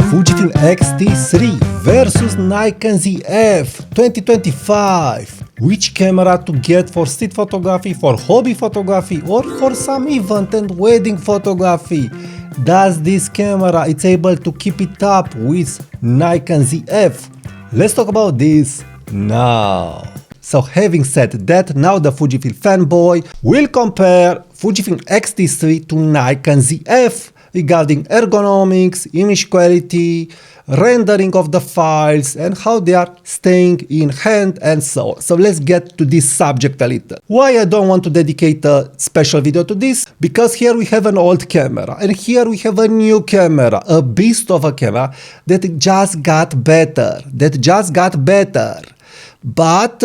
Fujifilm X-T3 versus Nikon Z 2025. Which camera to get for street photography, for hobby photography, or for some event and wedding photography? Does this camera it's able to keep it up with Nikon ZF? Let's talk about this now. So having said that, now the Fujifilm fanboy will compare Fujifilm X-T3 to Nikon ZF regarding ergonomics, image quality, rendering of the files, and how they are staying in hand and so on. So let's get to this subject a little. Why I don't want to dedicate a special video to this? Because here we have an old camera and here we have a new camera, a beast of a camera that just got better, But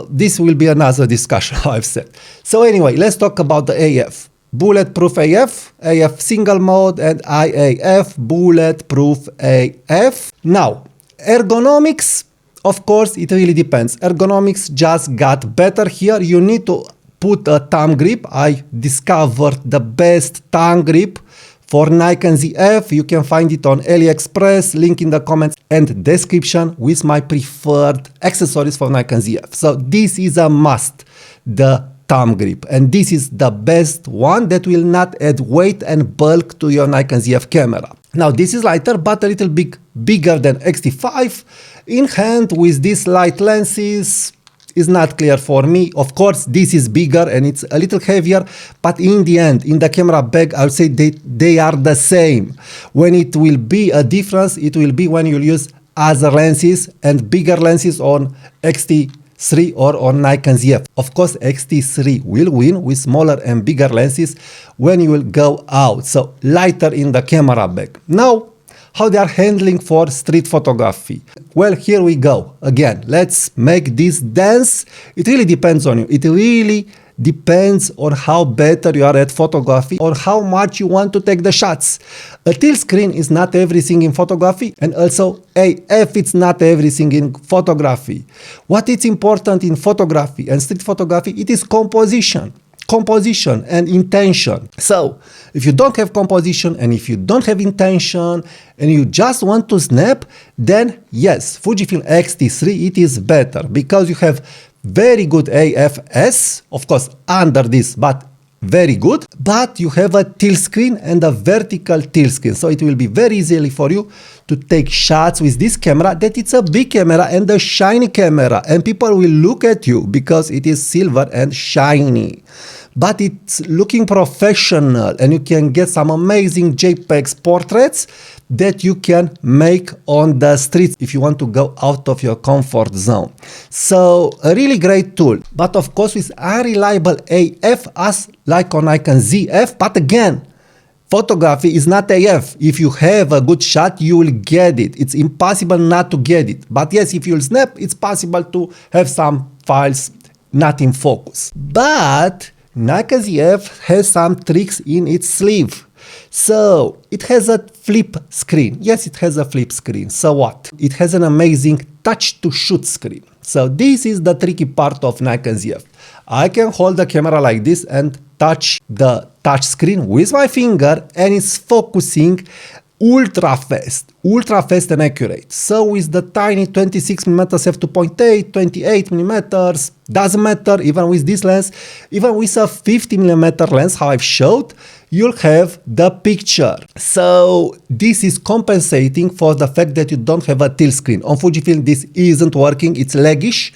this will be another discussion, I've said. So anyway, let's talk about the AF. Bulletproof AF, AF single mode, and IAF, bulletproof AF. Now, ergonomics, of course, it really depends. Ergonomics just got better here. You need to put a thumb grip. I discovered the best thumb grip for Nikon ZF. You can find it on AliExpress, link in the comments and description with my preferred accessories for Nikon ZF. So this is a must, the thumb grip, and this is the best one that will not add weight and bulk to your Nikon ZF camera. Now this is lighter but a little bit bigger than X-T5. In hand with these light lenses is not clear for me. Of course this is bigger and it's a little heavier, but in the end, in the camera bag, I would say they are the same. When it will be a difference, it will be when you'll use other lenses and bigger lenses on X-T3 or on Nikon ZF. Of course, X-T3 will win with smaller and bigger lenses when you will go out, so lighter in the camera bag. Now, how they are handling for street photography? Well, here we go. Again, let's make this dance. It really depends on you. It really depends on how better you are at photography or how much you want to take the shots. A tilt screen is not everything in photography, and also AF it's not everything in photography. What is important in photography and street photography, it is composition and intention. So if you don't have composition and if you don't have intention and you just want to snap, then yes, Fujifilm X-T3 it is better because you have very good AFS, of course under this, but very good, but you have a tilt screen and a vertical tilt screen, so it will be very easily for you to take shots with this camera, that it's a big camera and a shiny camera, and people will look at you because it is silver and shiny. But it's looking professional and you can get some amazing JPEG portraits that you can make on the streets if you want to go out of your comfort zone. So a really great tool, but of course with unreliable AF as like on Nikon ZF. But again, photography is not AF. If you have a good shot, you will get it. It's impossible not to get it. But yes, if you'll snap, it's possible to have some files not in focus. But Nikon ZF has some tricks in its sleeve. So it has a flip screen. Yes, it has a flip screen. So what? It has an amazing touch to shoot screen. So this is the tricky part of Nikon ZF. I can hold the camera like this and touch the touch screen with my finger, and it's focusing ultra fast and accurate. So with the tiny 26mm f2.8, 28mm, doesn't matter, even with this lens, even with a 50mm lens, how I've showed, you'll have the picture. So this is compensating for the fact that you don't have a tilt screen. On Fujifilm this isn't working, it's laggish,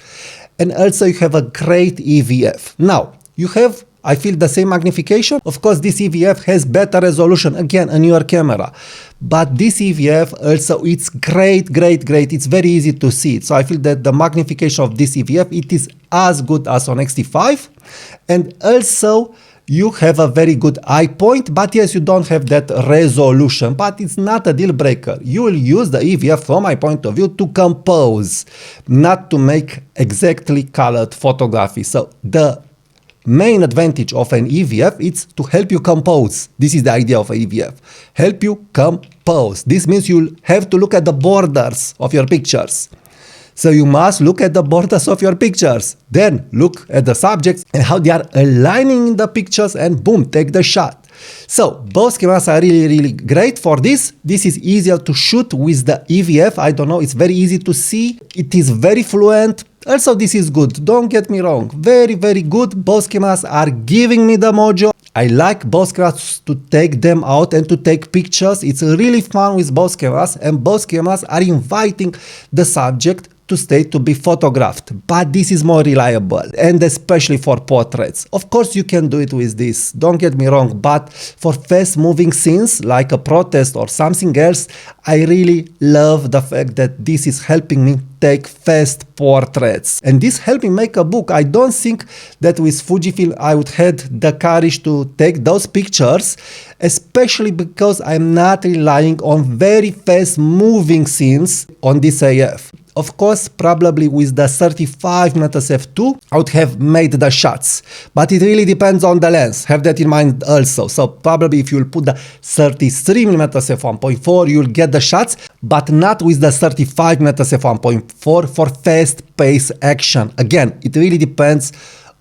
and also you have a great EVF. Now, you have, I feel, the same magnification. Of course, this EVF has better resolution, again, a newer camera. But this EVF also, it's great. It's very easy to see it. So I feel that the magnification of this EVF, it is as good as on X-T5. And also, you have a very good eye point, but yes, you don't have that resolution, but it's not a deal breaker. You will use the EVF, from my point of view, to compose, not to make exactly colored photography. So the main advantage of an EVF is to help you compose. This is the idea of an EVF. Help you compose. This means you'll have to look at the borders of your pictures. So you must look at the borders of your pictures. Then look at the subjects and how they are aligning in the pictures, and boom, take the shot. So both cameras are really great for this. This is easier to shoot with the EVF. I don't know, it's very easy to see. It is very fluent. Also, this is good. Don't get me wrong. Very good. Both cameras are giving me the mojo. I like both cameras to take them out and to take pictures. It's really fun with both cameras, and both cameras are inviting the subject to stay to be photographed, but this is more reliable, and especially for portraits. Of course you can do it with this, don't get me wrong, but for fast moving scenes like a protest or something else, I really love the fact that this is helping me take fast portraits, and this helped me make a book. I don't think that with Fujifilm I would have the courage to take those pictures, especially because I'm not relying on very fast moving scenes on this AF. Of course, probably with the 35mm f2, I would have made the shots, but it really depends on the lens. Have that in mind also. So probably if you'll put the 33mm f1.4, you'll get the shots, but not with the 35mm f1.4 for fast-paced action. Again, it really depends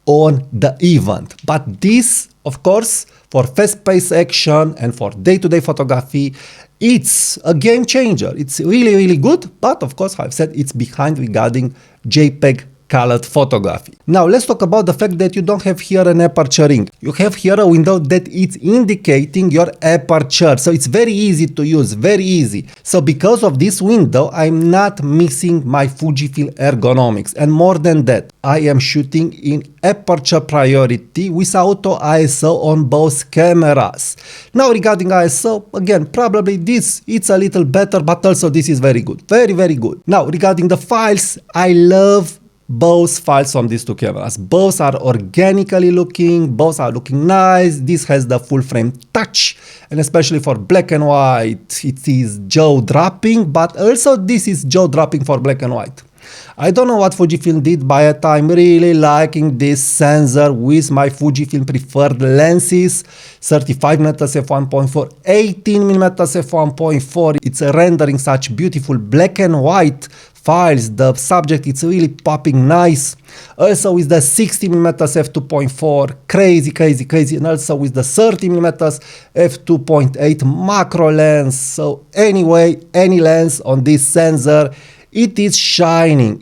on the event. But this, of course, for fast-paced action and for day-to-day photography, it's a game changer. It's really good, but of course, I've said it's behind regarding JPEG colored photography. Now let's talk about the fact that you don't have here an aperture ring. You have here a window that is indicating your aperture, so it's very easy to use, very easy. So because of this window, I'm not missing my Fujifilm Ergonomics, and more than that, I am shooting in aperture priority with auto ISO on both cameras. Now regarding ISO, again, probably this, it's a little better, but also this is very good, very good. Now regarding the files, I love both files from these two cameras. Both are organically looking, both are looking nice. This has the full frame touch, and especially for black and white, it is jaw-dropping, but also this is jaw-dropping for black and white. I don't know what Fujifilm did, but I'm really liking this sensor with my Fujifilm preferred lenses, 35mm f1.4, 18mm f1.4. It's rendering such beautiful black and white files. The subject is really popping nice. Also with the 60mm f2.4, crazy, and also with the 30mm f2.8 macro lens. So anyway, any lens on this sensor, it is shining.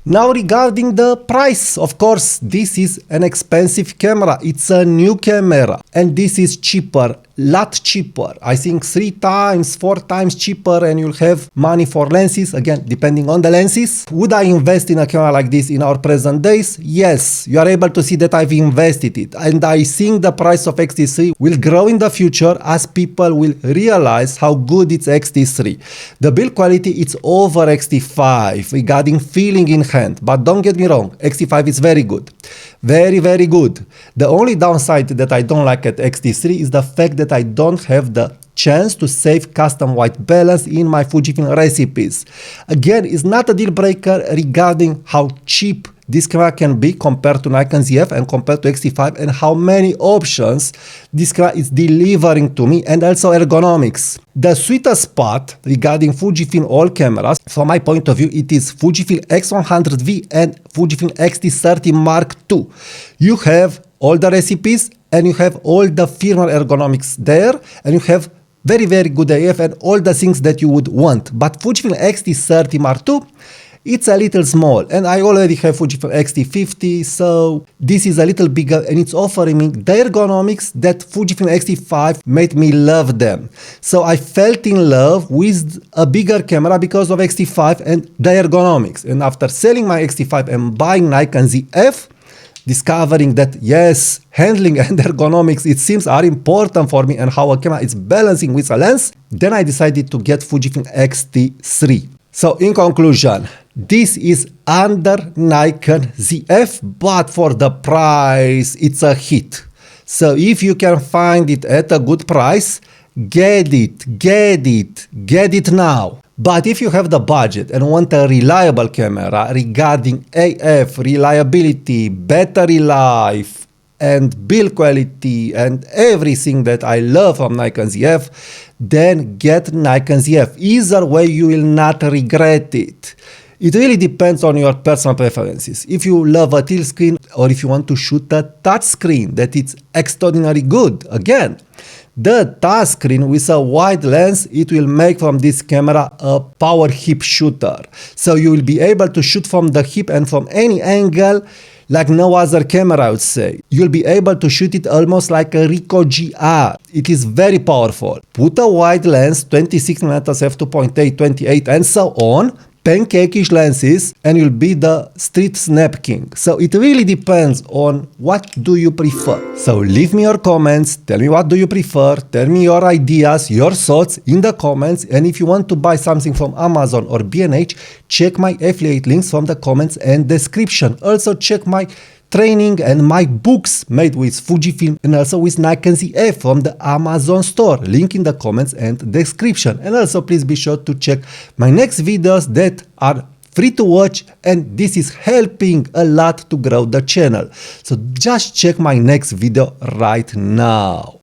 Now regarding the price, of course, this is an expensive camera. It's a new camera, and this is cheaper, lot cheaper. I think 3 times, 4 times cheaper, and you'll have money for lenses, again, depending on the lenses. Would I invest in a camera like this in our present days? Yes, you are able to see that I've invested it, and I think the price of X-T3 will grow in the future as people will realize how good it's X-T3. The build quality, it's over X-T5 regarding feeling in hand, but don't get me wrong, X-T5 is very good, very good. The only downside that I don't like at X-T3 is the fact that I don't have the chance to save custom white balance in my Fujifilm recipes. Again, it's not a deal breaker regarding how cheap this camera can be compared to Nikon ZF and compared to X-T5, and how many options this camera is delivering to me, and also ergonomics. The sweetest spot regarding Fujifilm all cameras, from my point of view, it is Fujifilm X100V and Fujifilm X-T3 Mark II. You have all the recipes, and you have all the firmware ergonomics there, and you have very good AF and all the things that you would want. But Fujifilm X-T3 Mark II, it's a little small, and I already have Fujifilm X-T50, so this is a little bigger, and it's offering me the ergonomics that Fujifilm X-T5 made me love them. So I felt in love with a bigger camera because of X-T5 and the ergonomics. And after selling my X-T5 and buying Nikon ZF, discovering that yes, handling and ergonomics, it seems, are important for me, and how a camera is balancing with a lens, then I decided to get Fujifilm X-T3. So in conclusion, this is under Nikon ZF, but for the price, it's a hit. So if you can find it at a good price, get it now. But if you have the budget and want a reliable camera regarding AF, reliability, battery life, and build quality, and everything that I love from Nikon ZF, then get Nikon ZF. Either way, you will not regret it. It really depends on your personal preferences. If you love a tilt screen or if you want to shoot a touch screen that is extraordinarily good, again, the touch screen with a wide lens, it will make from this camera a power hip shooter. So you will be able to shoot from the hip and from any angle like no other camera, I would say. You'll be able to shoot it almost like a Ricoh GR. It is very powerful. Put a wide lens, 26mm f2.8, 28 and so on, pancake-ish lenses, and you'll be the street snap king. So it really depends on what do you prefer. So leave me your comments, tell me what do you prefer, tell me your ideas, your thoughts in the comments, and if you want to buy something from Amazon or B&H, check my affiliate links from the comments and description. Also check my training and my books made with Fujifilm and also with Nikon Z from the Amazon store. Link in the comments and description. And also please be sure to check my next videos that are free to watch, and this is helping a lot to grow the channel. So just check my next video right now.